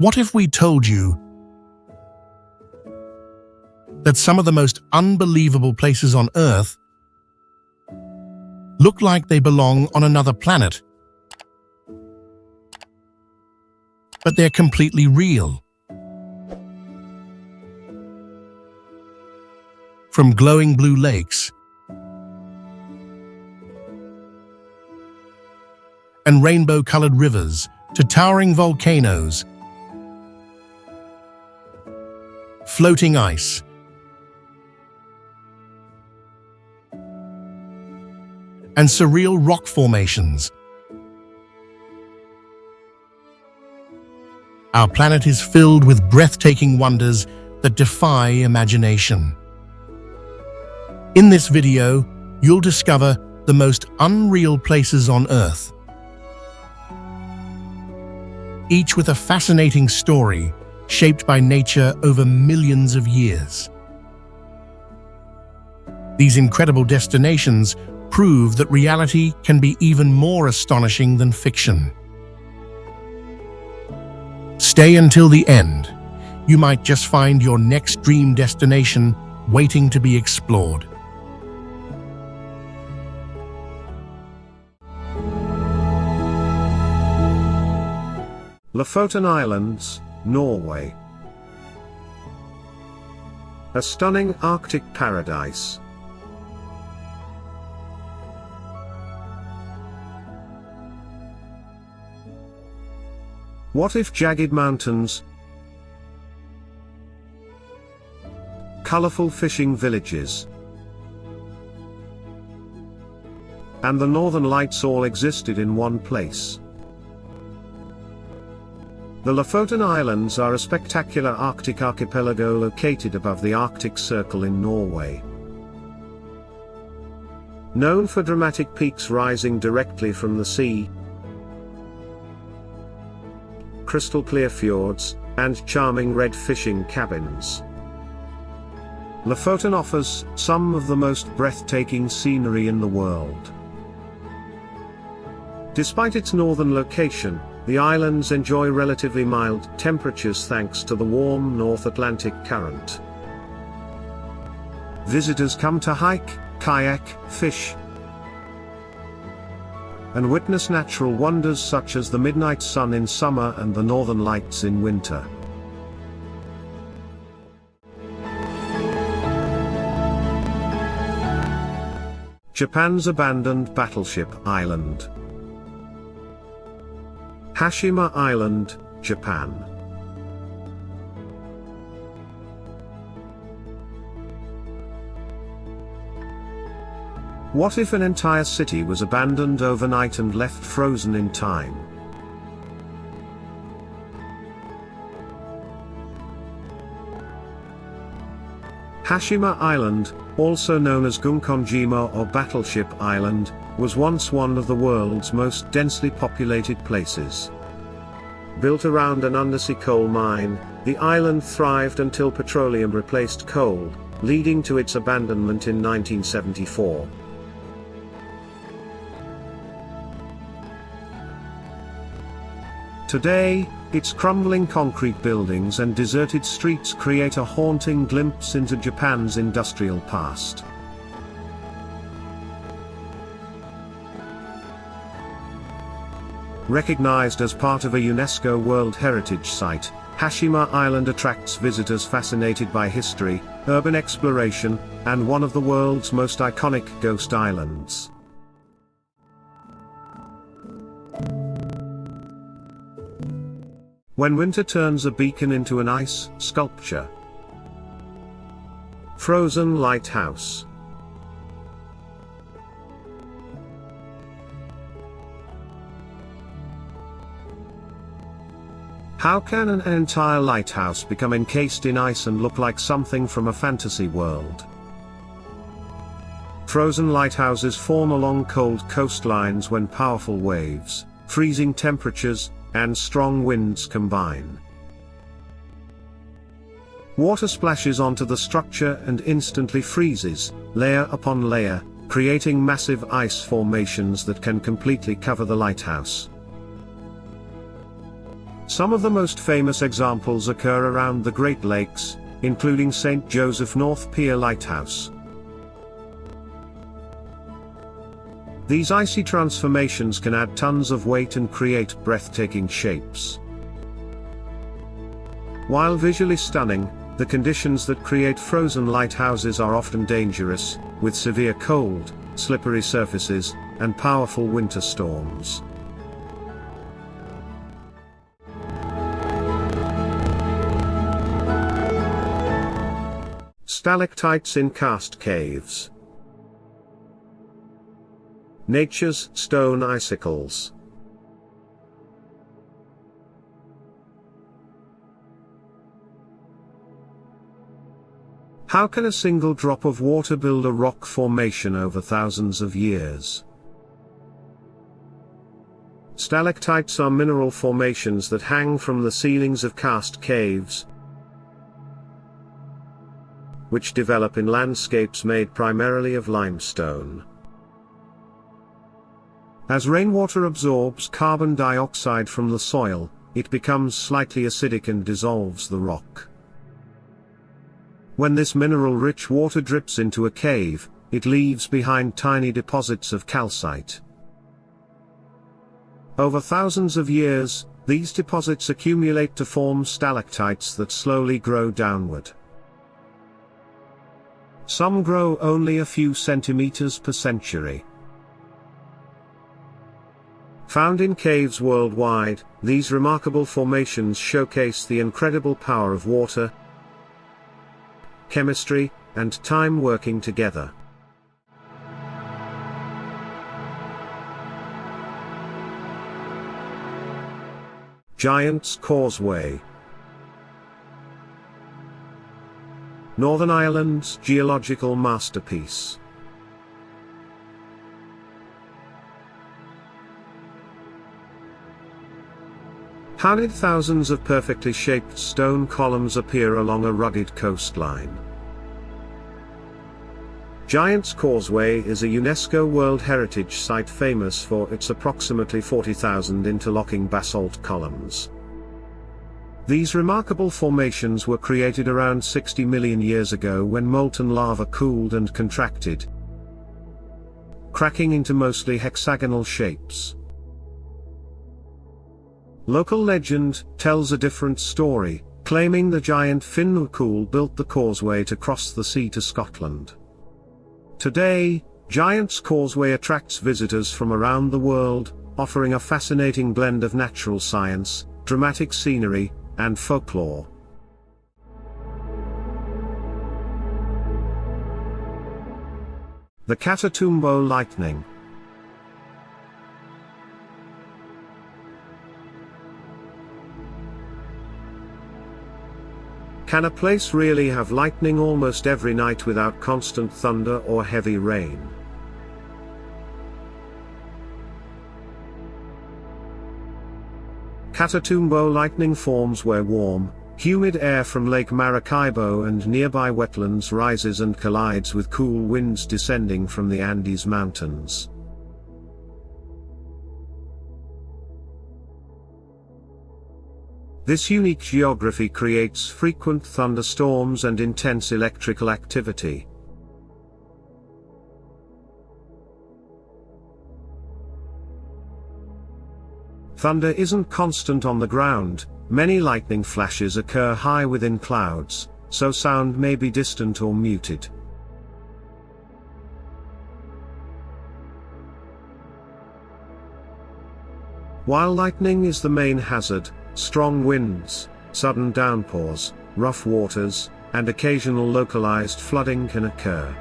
What if we told you that some of the most unbelievable places on Earth look like they belong on another planet, but they're completely real? From glowing blue lakes and rainbow-colored rivers to towering volcanoes, floating ice, and surreal rock formations, our planet is filled with breathtaking wonders that defy imagination. In this video, you'll discover the most unreal places on Earth, each with a fascinating story shaped by nature over millions of years. These incredible destinations prove that reality can be even more astonishing than fiction. Stay until the end. You might just find your next dream destination waiting to be explored. Lofoten Islands, Norway. A stunning Arctic paradise. What if jagged mountains, colorful fishing villages, and the northern lights all existed in one place? The Lofoten Islands are a spectacular Arctic archipelago located above the Arctic Circle in Norway. Known for dramatic peaks rising directly from the sea, crystal clear fjords, and charming red fishing cabins, Lofoten offers some of the most breathtaking scenery in the world. Despite its northern location, the islands enjoy relatively mild temperatures thanks to the warm North Atlantic current. Visitors come to hike, kayak, fish, and witness natural wonders such as the midnight sun in summer and the northern lights in winter. Japan's abandoned battleship island. Hashima Island, Japan. What if an entire city was abandoned overnight and left frozen in time? Hashima Island, also known as Gunkonjima or Battleship Island, was once one of the world's most densely populated places. Built around an undersea coal mine, the island thrived until petroleum replaced coal, leading to its abandonment in 1974. Today, its crumbling concrete buildings and deserted streets create a haunting glimpse into Japan's industrial past. Recognized as part of a UNESCO World Heritage Site, Hashima Island attracts visitors fascinated by history, urban exploration, and one of the world's most iconic ghost islands. When winter turns a beacon into an ice sculpture. Frozen lighthouse. How can an entire lighthouse become encased in ice and look like something from a fantasy world? Frozen lighthouses form along cold coastlines when powerful waves, freezing temperatures, and strong winds combine. Water splashes onto the structure and instantly freezes, layer upon layer, creating massive ice formations that can completely cover the lighthouse. Some of the most famous examples occur around the Great Lakes, including St. Joseph North Pier Lighthouse. These icy transformations can add tons of weight and create breathtaking shapes. While visually stunning, the conditions that create frozen lighthouses are often dangerous, with severe cold, slippery surfaces, and powerful winter storms. Stalactites in karst caves. Nature's stone icicles. How can a single drop of water build a rock formation over thousands of years? Stalactites are mineral formations that hang from the ceilings of karst caves, which develop in landscapes made primarily of limestone. As rainwater absorbs carbon dioxide from the soil, it becomes slightly acidic and dissolves the rock. When this mineral-rich water drips into a cave, it leaves behind tiny deposits of calcite. Over thousands of years, these deposits accumulate to form stalactites that slowly grow downward. Some grow only a few centimeters per century. Found in caves worldwide, these remarkable formations showcase the incredible power of water, chemistry, and time working together. Giant's Causeway. Northern Ireland's geological masterpiece. How did thousands of perfectly shaped stone columns appear along a rugged coastline? Giant's Causeway is a UNESCO World Heritage Site famous for its approximately 40,000 interlocking basalt columns. These remarkable formations were created around 60 million years ago when molten lava cooled and contracted, cracking into mostly hexagonal shapes. Local legend tells a different story, claiming the giant Finnucool built the causeway to cross the sea to Scotland. Today, Giant's Causeway attracts visitors from around the world, offering a fascinating blend of natural science, dramatic scenery, and folklore. The Catatumbo Lightning. Can a place really have lightning almost every night without constant thunder or heavy rain? Catatumbo lightning forms where warm, humid air from Lake Maracaibo and nearby wetlands rises and collides with cool winds descending from the Andes Mountains. This unique geography creates frequent thunderstorms and intense electrical activity. Thunder isn't constant on the ground, many lightning flashes occur high within clouds, so sound may be distant or muted. While lightning is the main hazard, strong winds, sudden downpours, rough waters, and occasional localized flooding can occur.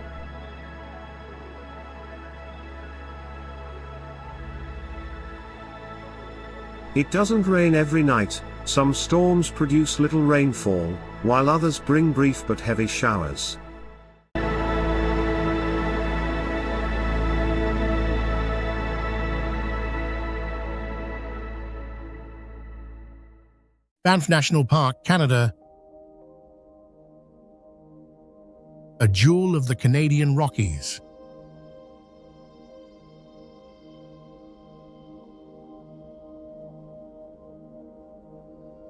It doesn't rain every night. Some storms produce little rainfall, while others bring brief but heavy showers. Banff National Park, Canada. A jewel of the Canadian Rockies.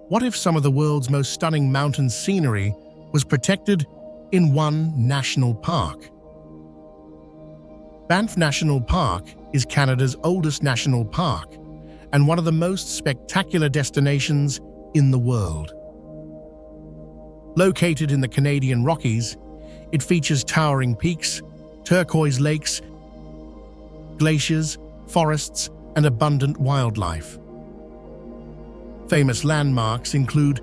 What if some of the world's most stunning mountain scenery was protected in one national park? Banff National Park is Canada's oldest national park and one of the most spectacular destinations in the world. Located in the Canadian Rockies, it features towering peaks, turquoise lakes, glaciers, forests, and abundant wildlife. Famous landmarks include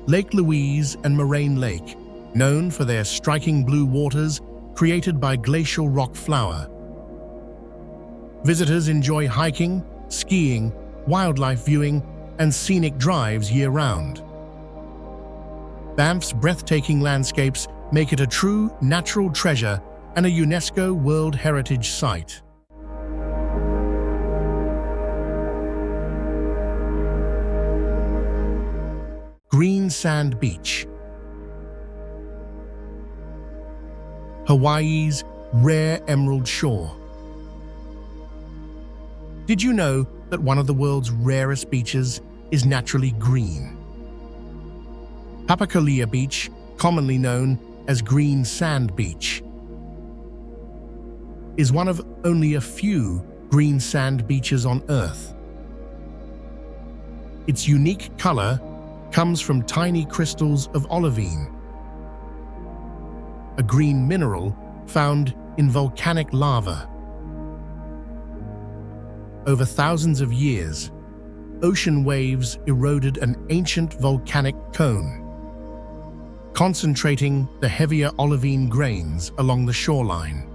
Lake Louise and Moraine Lake, known for their striking blue waters created by glacial rock flour. Visitors enjoy hiking, skiing, wildlife viewing, and scenic drives year-round. Banff's breathtaking landscapes make it a true natural treasure and a UNESCO World Heritage Site. Green Sand Beach. Hawaii's rare emerald shore. Did you know that one of the world's rarest beaches is naturally green? Papakolea Beach, commonly known as Green Sand Beach, is one of only a few green sand beaches on Earth. Its unique color comes from tiny crystals of olivine, a green mineral found in volcanic lava. Over thousands of years, ocean waves eroded an ancient volcanic cone, concentrating the heavier olivine grains along the shoreline.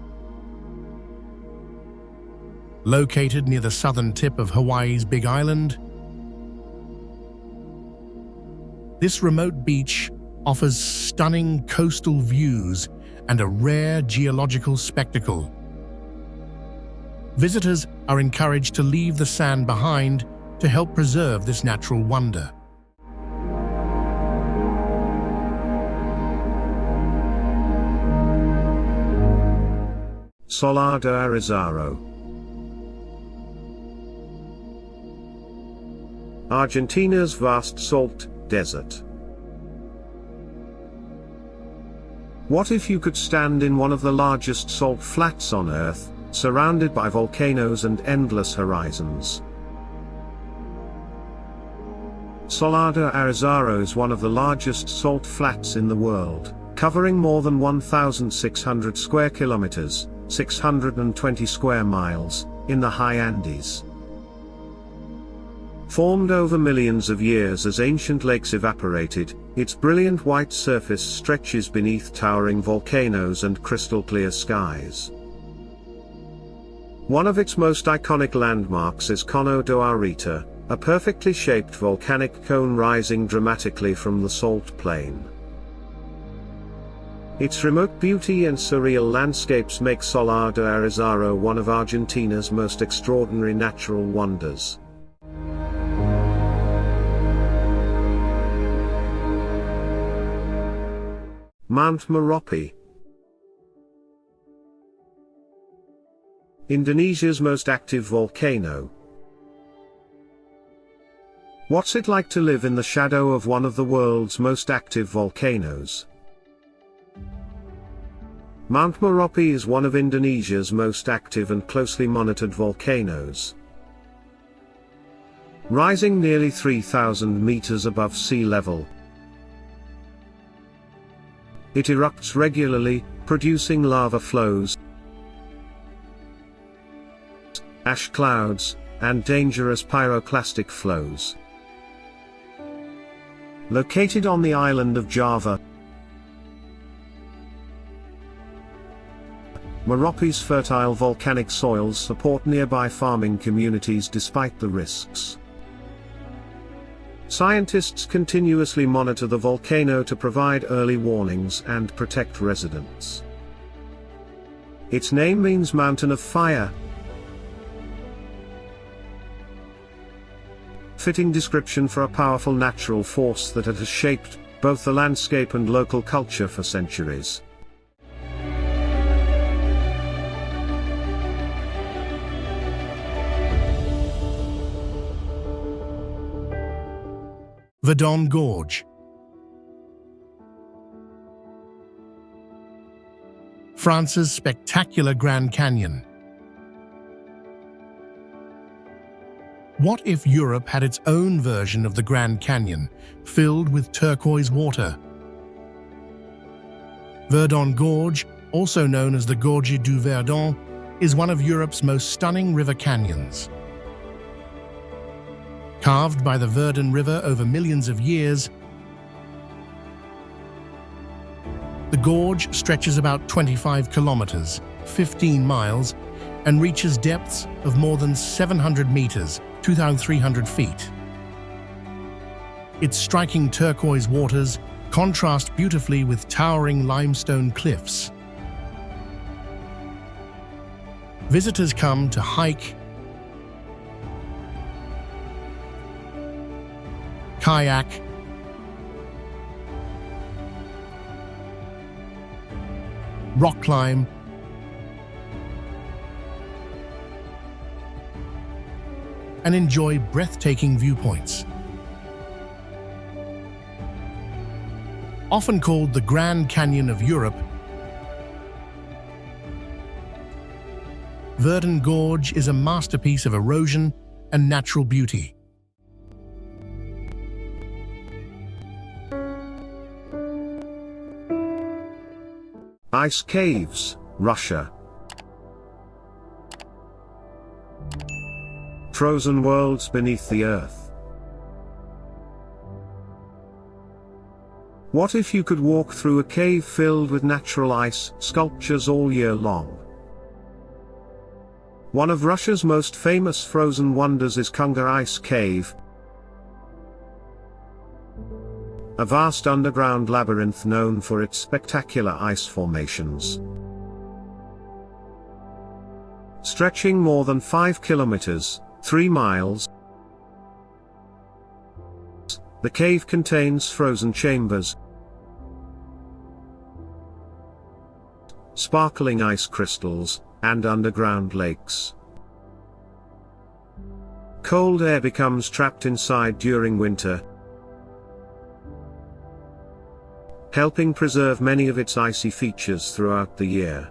Located near the southern tip of Hawaii's Big Island, this remote beach offers stunning coastal views and a rare geological spectacle. Visitors are encouraged to leave the sand behind to help preserve this natural wonder. Salar de Arizaro. Argentina's vast salt desert. What if you could stand in one of the largest salt flats on Earth, surrounded by volcanoes and endless horizons? Salar de Arizaro is one of the largest salt flats in the world, covering more than 1,600 square kilometers, 620 square miles, in the high Andes. Formed over millions of years as ancient lakes evaporated, its brilliant white surface stretches beneath towering volcanoes and crystal-clear skies. One of its most iconic landmarks is Cono do Arita, a perfectly shaped volcanic cone rising dramatically from the salt plain. Its remote beauty and surreal landscapes make Salar de Arizaro one of Argentina's most extraordinary natural wonders. Mount Merapi. Indonesia's most active volcano. What's it like to live in the shadow of one of the world's most active volcanoes? Mount Merapi is one of Indonesia's most active and closely monitored volcanoes. Rising nearly 3,000 meters above sea level, it erupts regularly, producing lava flows, ash clouds, and dangerous pyroclastic flows. Located on the island of Java, Merapi's fertile volcanic soils support nearby farming communities despite the risks. Scientists continuously monitor the volcano to provide early warnings and protect residents. Its name means mountain of fire, fitting description for a powerful natural force that has shaped both the landscape and local culture for centuries. Verdon Gorge. France's spectacular Grand Canyon. What if Europe had its own version of the Grand Canyon, filled with turquoise water? Verdon Gorge, also known as the Gorges du Verdon, is one of Europe's most stunning river canyons. Carved by the Verdon River over millions of years, the gorge stretches about 25 kilometers, 15 miles, and reaches depths of more than 700 meters, 2,300 feet. Its striking turquoise waters contrast beautifully with towering limestone cliffs. Visitors come to hike, kayak, rock climb, and enjoy breathtaking viewpoints. Often called the Grand Canyon of Europe, Verdon Gorge is a masterpiece of erosion and natural beauty. Ice caves, Russia. Frozen worlds beneath the earth. What if you could walk through a cave filled with natural ice sculptures all year long? One of Russia's most famous frozen wonders is Kunga Ice Cave, a vast underground labyrinth known for its spectacular ice formations. Stretching more than 5 kilometers, 3 miles, the cave contains frozen chambers, sparkling ice crystals, and underground lakes. Cold air becomes trapped inside during winter, helping preserve many of its icy features throughout the year.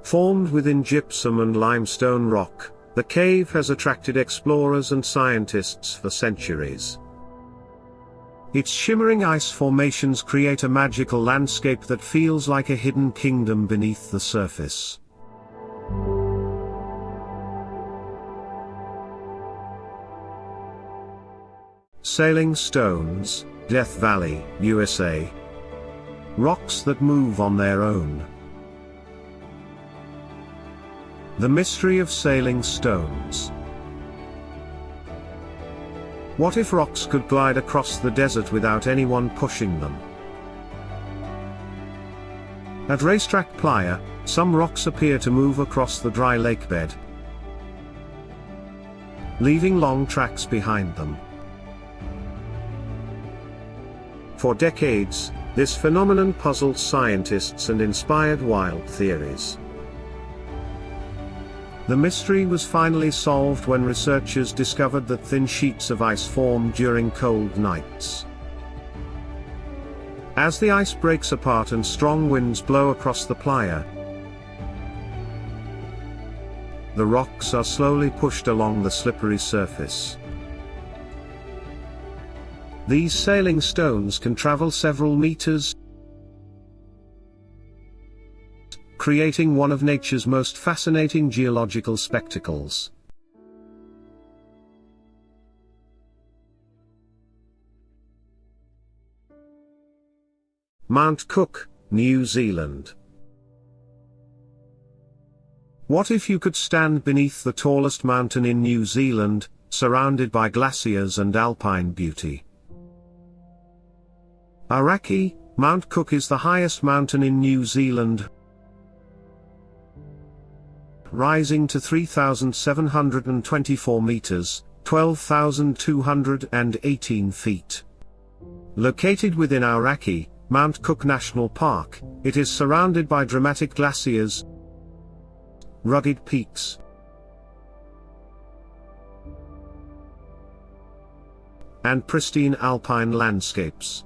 Formed within gypsum and limestone rock, the cave has attracted explorers and scientists for centuries. Its shimmering ice formations create a magical landscape that feels like a hidden kingdom beneath the surface. Sailing stones, Death Valley, USA. Rocks that move on their own. The mystery of sailing stones. What if rocks could glide across the desert without anyone pushing them? At Racetrack Playa, some rocks appear to move across the dry lake bed, leaving long tracks behind them. For decades, this phenomenon puzzled scientists and inspired wild theories. The mystery was finally solved when researchers discovered that thin sheets of ice form during cold nights. As the ice breaks apart and strong winds blow across the playa, the rocks are slowly pushed along the slippery surface. These sailing stones can travel several meters, creating one of nature's most fascinating geological spectacles. Mount Cook, New Zealand. What if you could stand beneath the tallest mountain in New Zealand, surrounded by glaciers and alpine beauty? Aoraki, Mount Cook is the highest mountain in New Zealand, rising to 3,724 meters, 12,218 feet. Located within Aoraki, Mount Cook National Park, it is surrounded by dramatic glaciers, rugged peaks, and pristine alpine landscapes.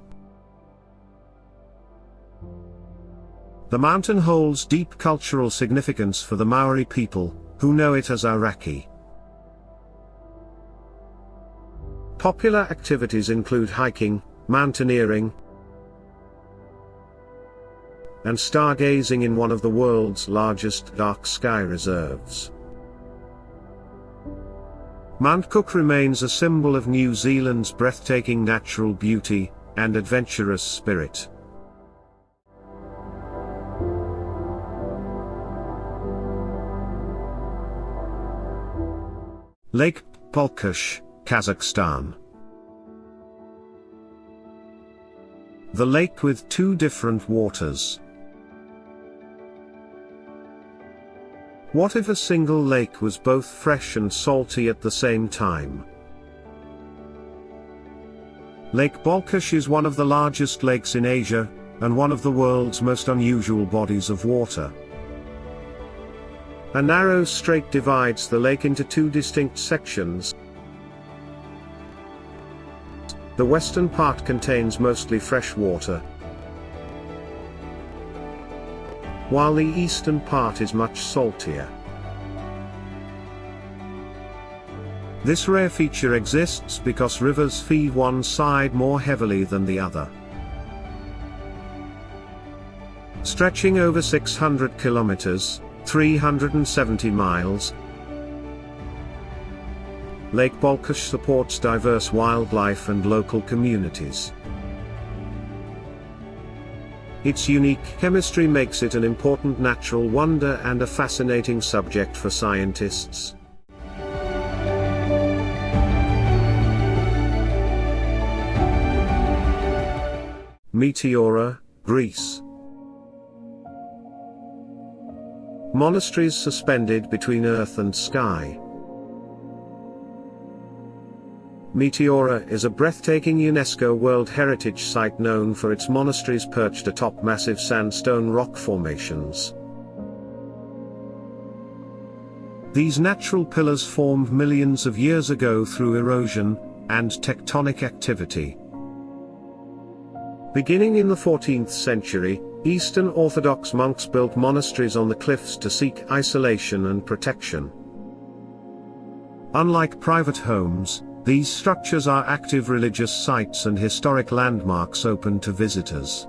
The mountain holds deep cultural significance for the Maori people, who know it as Auraki. Popular activities include hiking, mountaineering, and stargazing in one of the world's largest dark sky reserves. Mount Cook remains a symbol of New Zealand's breathtaking natural beauty and adventurous spirit. Lake Balkhash, Kazakhstan. The lake with two different waters. What if a single lake was both fresh and salty at the same time? Lake Balkhash is one of the largest lakes in Asia, and one of the world's most unusual bodies of water. A narrow strait divides the lake into two distinct sections. The western part contains mostly fresh water, while the eastern part is much saltier. This rare feature exists because rivers feed one side more heavily than the other. Stretching over 600 kilometers, 370 miles, Lake Balkhash supports diverse wildlife and local communities. Its unique chemistry makes it an important natural wonder and a fascinating subject for scientists. Meteora, Greece. Monasteries suspended between earth and sky. Meteora is a breathtaking UNESCO World Heritage Site known for its monasteries perched atop massive sandstone rock formations. These natural pillars formed millions of years ago through erosion and tectonic activity. Beginning in the 14th century, Eastern Orthodox monks built monasteries on the cliffs to seek isolation and protection. Unlike private homes, these structures are active religious sites and historic landmarks open to visitors.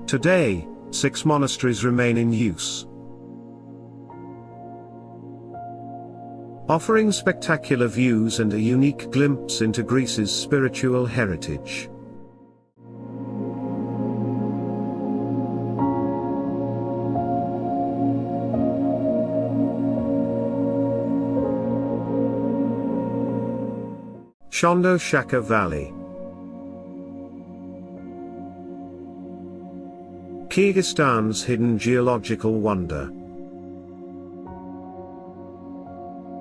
Today, 6 monasteries remain in use, offering spectacular views and a unique glimpse into Greece's spiritual heritage. Shondo Shaka Valley. Kyrgyzstan's hidden geological wonder.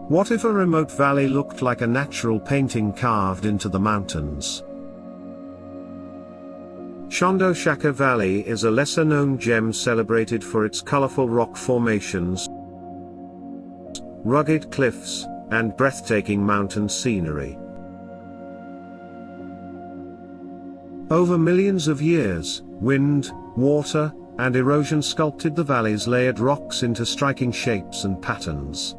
What if a remote valley looked like a natural painting carved into the mountains? Shondo Shaka Valley is a lesser-known gem celebrated for its colorful rock formations, rugged cliffs, and breathtaking mountain scenery. Over millions of years, wind, water, and erosion sculpted the valley's layered rocks into striking shapes and patterns.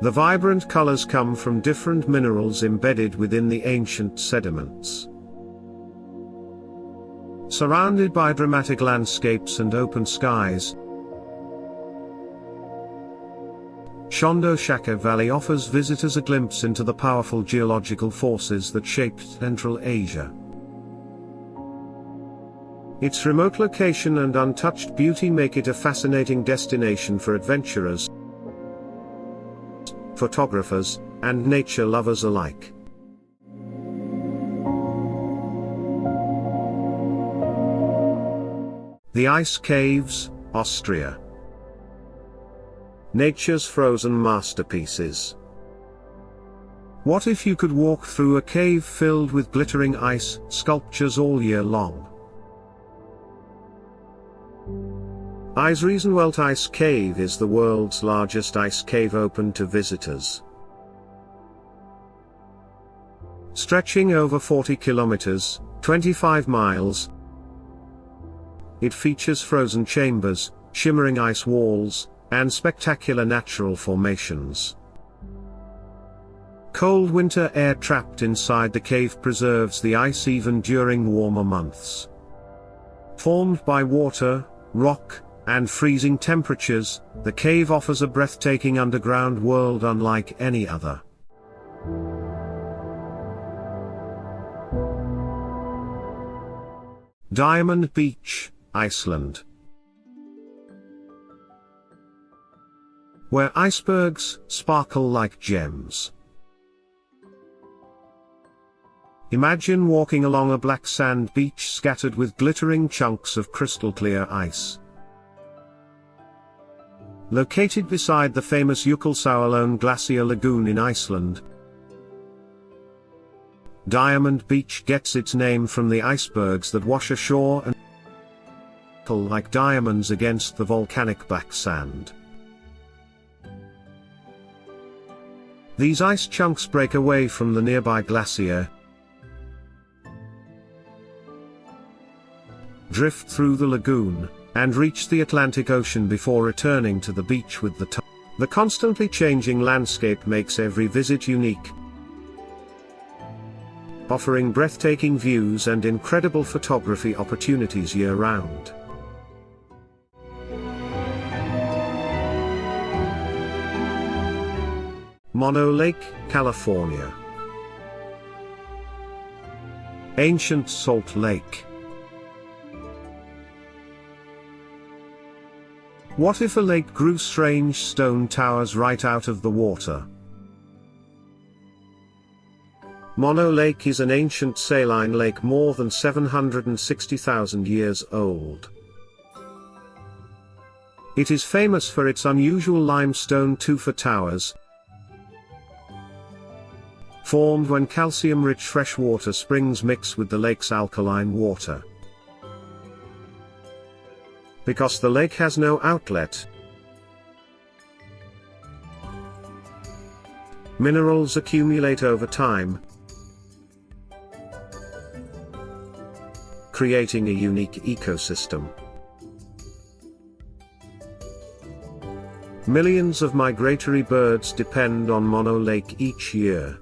The vibrant colors come from different minerals embedded within the ancient sediments. Surrounded by dramatic landscapes and open skies, Shondo Shaka Valley offers visitors a glimpse into the powerful geological forces that shaped Central Asia. Its remote location and untouched beauty make it a fascinating destination for adventurers, photographers, and nature lovers alike. The Ice Caves, Austria. Nature's frozen masterpieces. What if you could walk through a cave filled with glittering ice sculptures all year long? Eisenwelt Ice Cave is the world's largest ice cave open to visitors. Stretching over 40 kilometers, 25 miles, it features frozen chambers, shimmering ice walls, and spectacular natural formations. Cold winter air trapped inside the cave preserves the ice even during warmer months. Formed by water, rock, and freezing temperatures, the cave offers a breathtaking underground world unlike any other. Diamond Beach, Iceland. Where icebergs sparkle like gems. Imagine walking along a black sand beach scattered with glittering chunks of crystal clear ice. Located beside the famous Jökulsárlón glacier lagoon in Iceland, Diamond Beach gets its name from the icebergs that wash ashore and sparkle like diamonds against the volcanic black sand. These ice chunks break away from the nearby glacier, drift through the lagoon, and reach the Atlantic Ocean before returning to the beach with the tide. The constantly changing landscape makes every visit unique, offering breathtaking views and incredible photography opportunities year-round. Mono Lake, California. Ancient Salt Lake. What if a lake grew strange stone towers right out of the water? Mono Lake is an ancient saline lake more than 760,000 years old. It is famous for its unusual limestone tufa towers, formed when calcium-rich freshwater springs mix with the lake's alkaline water. Because the lake has no outlet, minerals accumulate over time, creating a unique ecosystem. Millions of migratory birds depend on Mono Lake each year,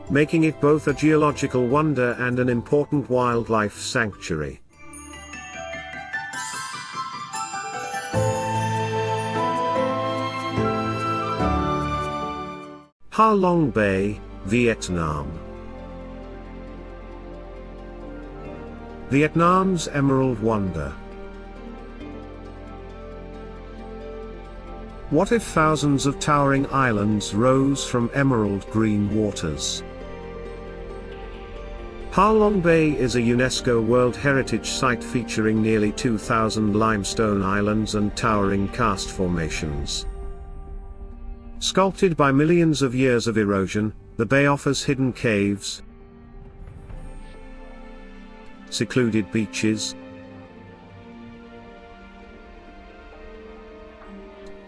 making it both a geological wonder and an important wildlife sanctuary. Ha Long Bay, Vietnam. Vietnam's Emerald Wonder. What if thousands of towering islands rose from emerald green waters? Ha Long Bay is a UNESCO World Heritage Site featuring nearly 2,000 limestone islands and towering karst formations. Sculpted by millions of years of erosion, the bay offers hidden caves, secluded beaches,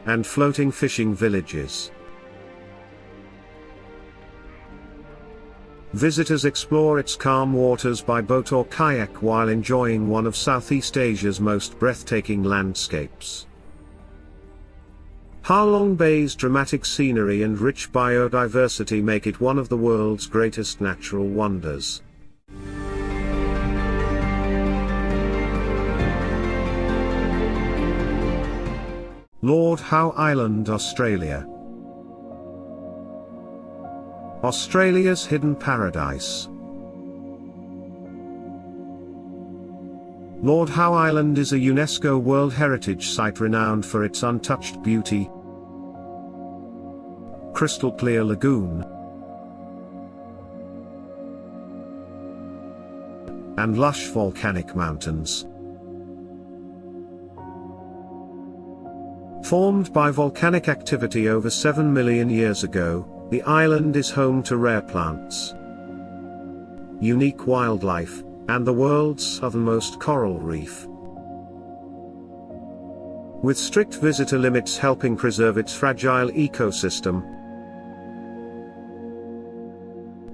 and floating fishing villages. Visitors explore its calm waters by boat or kayak while enjoying one of Southeast Asia's most breathtaking landscapes. Ha Long Bay's dramatic scenery and rich biodiversity make it one of the world's greatest natural wonders. Lord Howe Island, Australia. Australia's hidden paradise. Lord Howe Island is a UNESCO World Heritage Site renowned for its untouched beauty, crystal clear lagoon, and lush volcanic mountains. Formed by volcanic activity over 7 million years ago, the island is home to rare plants, unique wildlife, and the world's southernmost coral reef. With strict visitor limits helping preserve its fragile ecosystem,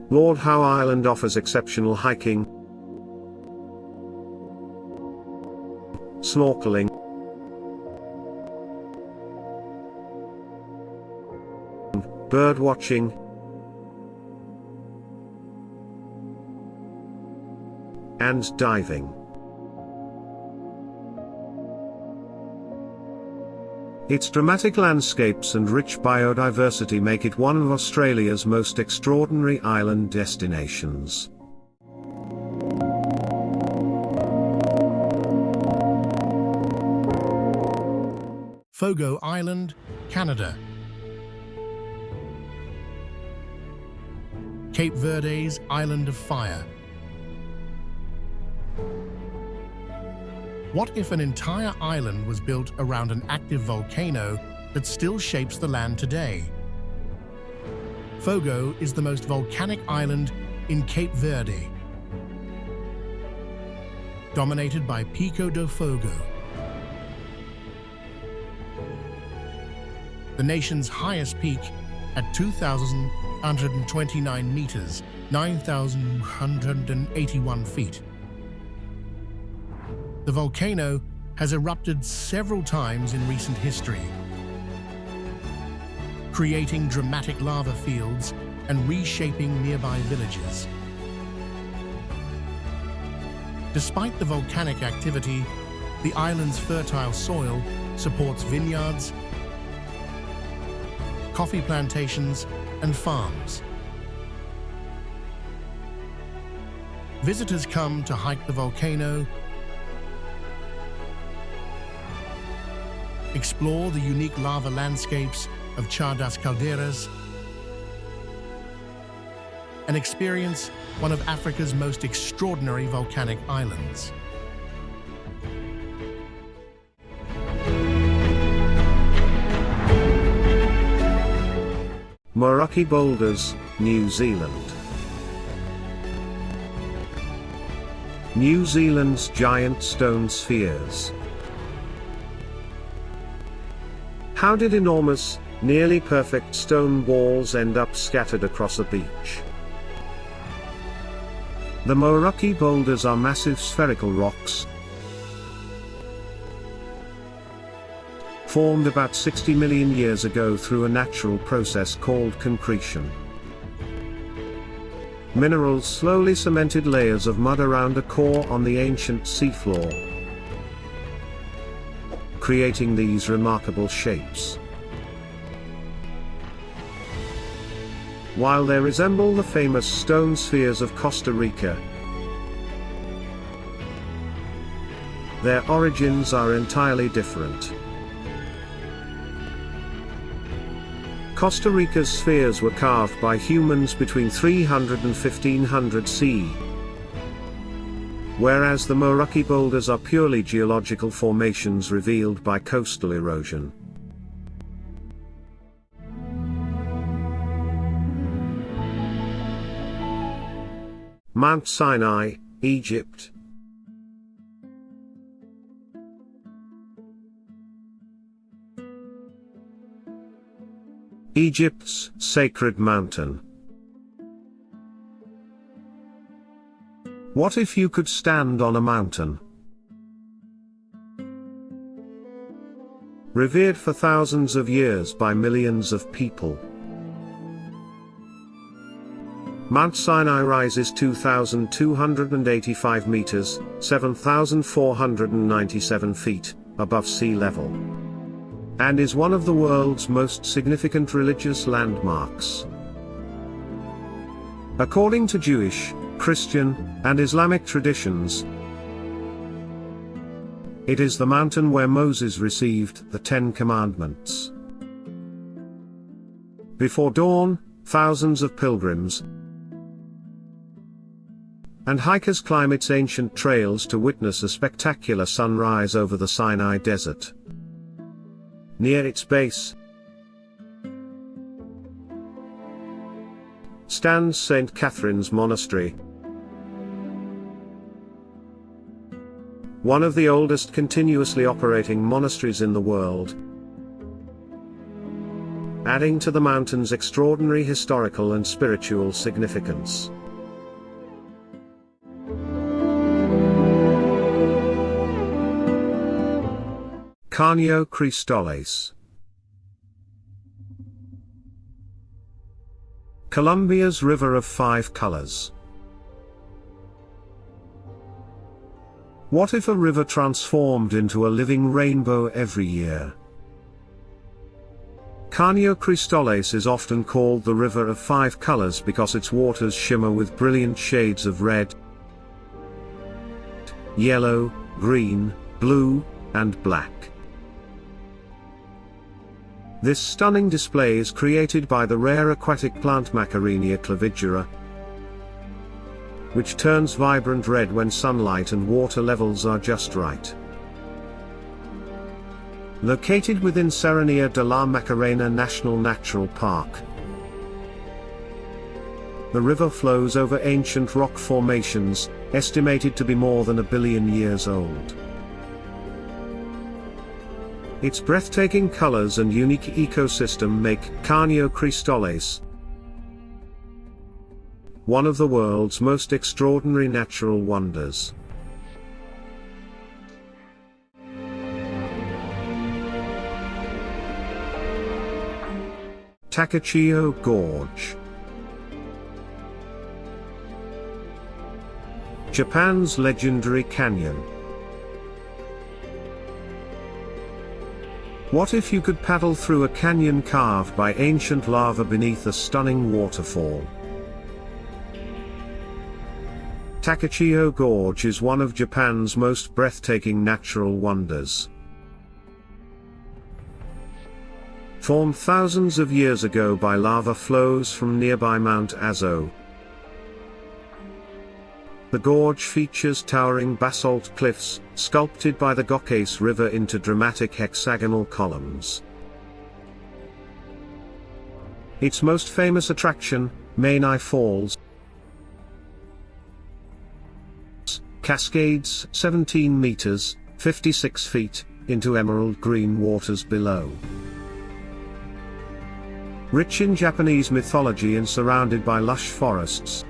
Lord Howe Island offers exceptional hiking, snorkeling, bird watching, and diving. Its dramatic landscapes and rich biodiversity make it one of Australia's most extraordinary island destinations. Fogo Island, Canada. Cape Verde's Island of Fire. What if an entire island was built around an active volcano that still shapes the land today? Fogo is the most volcanic island in Cape Verde, dominated by Pico do Fogo, the nation's highest peak at 2,129 meters, 9,181 feet. The volcano has erupted several times in recent history, creating dramatic lava fields and reshaping nearby villages. Despite the volcanic activity, the island's fertile soil supports vineyards, coffee plantations, and farms. Visitors come to hike the volcano, explore the unique lava landscapes of Chá das Caldeiras, and experience one of Africa's most extraordinary volcanic islands. Moroki Boulders, New Zealand. New Zealand's giant stone spheres. How did enormous, nearly perfect stone walls end up scattered across a beach? The Moroki boulders are massive spherical rocks, formed about 60 million years ago through a natural process called concretion. Minerals slowly cemented layers of mud around a core on the ancient seafloor, creating these remarkable shapes. While they resemble the famous stone spheres of Costa Rica, their origins are entirely different. Costa Rica's spheres were carved by humans between 300 and 1500 CE, whereas the Moroki boulders are purely geological formations revealed by coastal erosion. Mount Sinai, Egypt. Egypt's sacred mountain. What if you could stand on a mountain? Revered for thousands of years by millions of people. Mount Sinai rises 2,285 meters, 7,497 feet, above sea level, and is one of the world's most significant religious landmarks. According to Jewish, Christian, and Islamic traditions, it is the mountain where Moses received the Ten Commandments. Before dawn, thousands of pilgrims and hikers climb its ancient trails to witness a spectacular sunrise over the Sinai Desert. Near its base stands St. Catherine's Monastery, one of the oldest continuously operating monasteries in the world. adding to the mountain's extraordinary historical and spiritual significance. Caño Cristales. Colombia's River of Five Colors. What if a river transformed into a living rainbow every year? Caño Cristales is often called the River of Five Colors because its waters shimmer with brilliant shades of red, yellow, green, blue, and black. This stunning display is created by the rare aquatic plant Macarenia clavigera, which turns vibrant red when sunlight and water levels are just right. Located within Serranía de la Macarena National Natural Park, the river flows over ancient rock formations, estimated to be more than 1 billion years old. Its breathtaking colors and unique ecosystem make Caño Cristales one of the world's most extraordinary natural wonders. Takachio Gorge. Japan's legendary canyon. What if you could paddle through a canyon carved by ancient lava beneath a stunning waterfall? Takachio Gorge is one of Japan's most breathtaking natural wonders. Formed thousands of years ago by lava flows from nearby Mount Azo, the gorge features towering basalt cliffs, sculpted by the Gokase River into dramatic hexagonal columns. Its most famous attraction, Mainai Falls, cascades 17 meters, 56 feet, into emerald green waters below. Rich in Japanese mythology and surrounded by lush forests,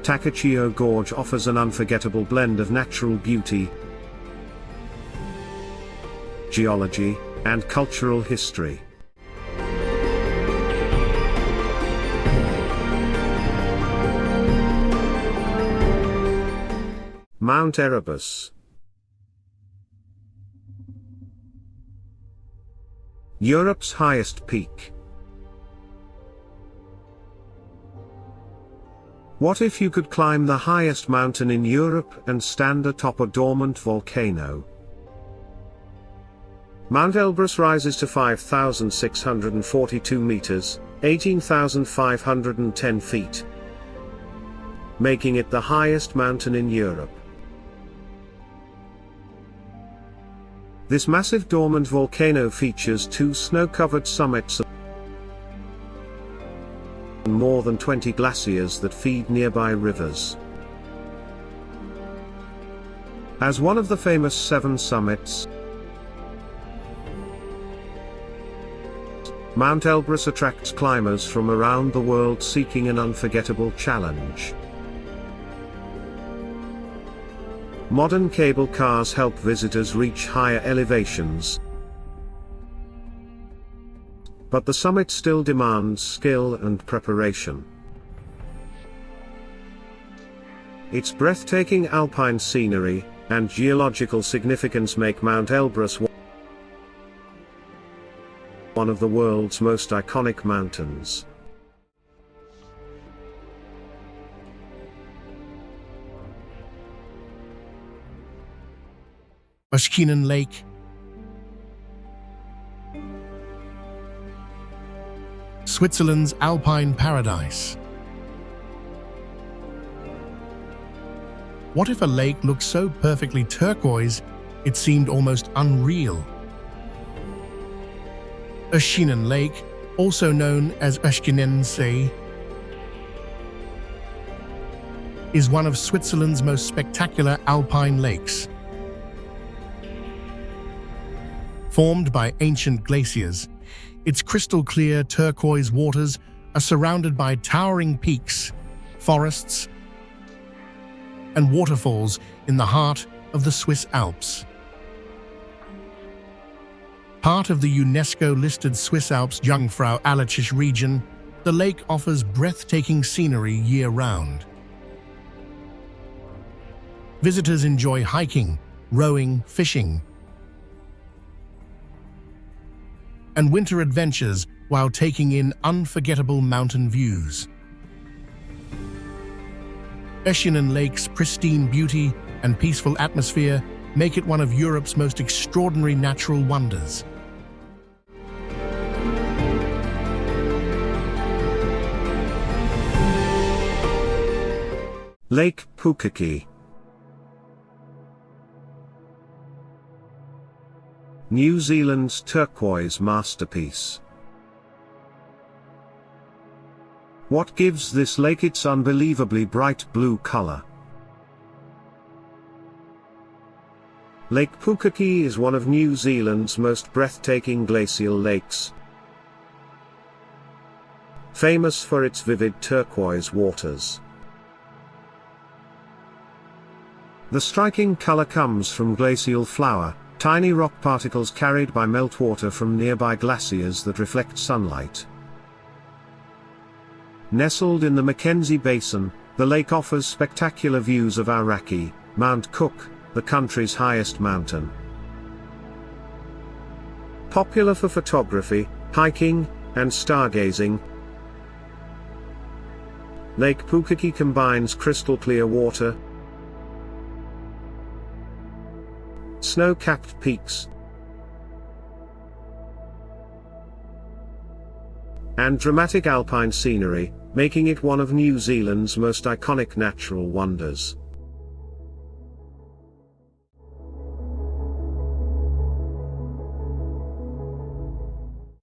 Takachio Gorge offers an unforgettable blend of natural beauty, geology, and cultural history. Mount Erebus. Europe's highest peak. What if you could climb the highest mountain in Europe and stand atop a dormant volcano? Mount Elbrus rises to 5,642 meters, 18,510 feet, making it the highest mountain in Europe. This massive dormant volcano features 2 snow-covered summits and more than 20 glaciers that feed nearby rivers. As one of the famous 7 summits, Mount Elbrus attracts climbers from around the world seeking an unforgettable challenge. Modern cable cars help visitors reach higher elevations, but the summit still demands skill and preparation. Its breathtaking alpine scenery and geological significance make Mount Elbrus one of the world's most iconic mountains. Uskinen Lake. Switzerland's alpine paradise. What if a lake looked so perfectly turquoise it seemed almost unreal? Uskinen Lake, also known as Uskinen See, is one of Switzerland's most spectacular alpine lakes. Formed by ancient glaciers, its crystal-clear turquoise waters are surrounded by towering peaks, forests, and waterfalls in the heart of the Swiss Alps. Part of the UNESCO-listed Swiss Alps Jungfrau Allertisch region, the lake offers breathtaking scenery year-round. Visitors enjoy hiking, rowing, fishing, and winter adventures while taking in unforgettable mountain views. Eschinen Lake's pristine beauty and peaceful atmosphere make it one of Europe's most extraordinary natural wonders. Lake Pukaki. New Zealand's turquoise masterpiece. What gives this lake its unbelievably bright blue color? Lake Pukaki is one of New Zealand's most breathtaking glacial lakes. Famous for its vivid turquoise waters. The striking color comes from glacial flour, tiny rock particles carried by meltwater from nearby glaciers that reflect sunlight. Nestled in the Mackenzie Basin, the lake offers spectacular views of Aoraki, Mount Cook, the country's highest mountain. Popular for photography, hiking, and stargazing, Lake Pukaki combines crystal-clear water, snow-capped peaks, and dramatic alpine scenery, making it one of New Zealand's most iconic natural wonders.